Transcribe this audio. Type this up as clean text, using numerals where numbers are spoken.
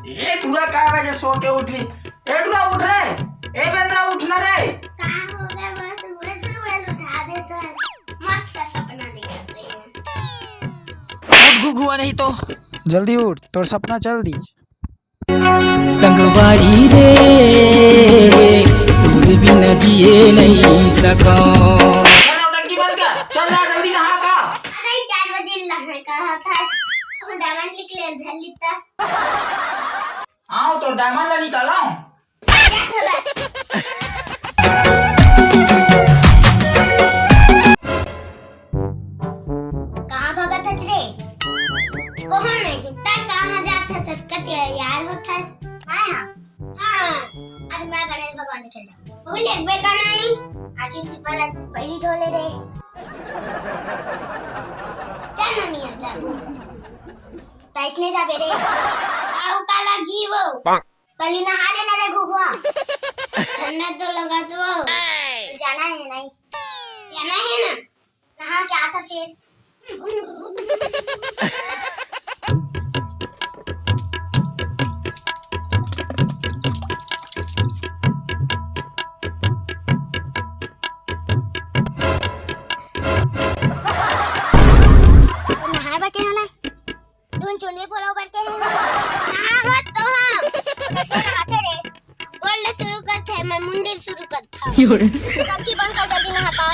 ए टूरा काय बजे सो के उठली। ए टूरा उठ रे। ए बेंद्रा उठना रे। कहाँ हो गया बस वैसे वेल उठा देता है। मस्त सपना दिखाते हैं। उठ घुघुआ नहीं तो जल्दी उठ, तोर सपना चल दी। संगवारी रे दूर भी न जिए नहीं सको। चल नौटंकी बंद कर। चल जा जल्दी नहा का। अरे 4 बजे नहाने कहा था। अब डायमंड निकले धर लेता। आओ तो डायमंड ला निकालाऊं। कहाँ भागा था रे? कौन नहीं कुत्ता कहाँ जाता चक्कर यार होता है। हाँ हाँ आज मैं गणेश भगवान से खेल जाऊँ। भूल एक बेगाना नहीं आखिर छिपा पहली धोले रे। जाना नहीं है जाना। तैसने जा बेरे। आओ काला घी वो। पहले नहा लेना रे घुघुआ। ठंडा तो लगा तो जाना है नहीं। जाना है ना नहा के आता फिर। नहाए बैठे हो ना दून चुन्नी फॉलो बैठे हैं नहा मत तो हम प्रश्न लगाते रे गोल्ड शुरू करते हैं मैं मुंडी शुरू करता हूँ। बाकी बंद कर जल्दी नहाता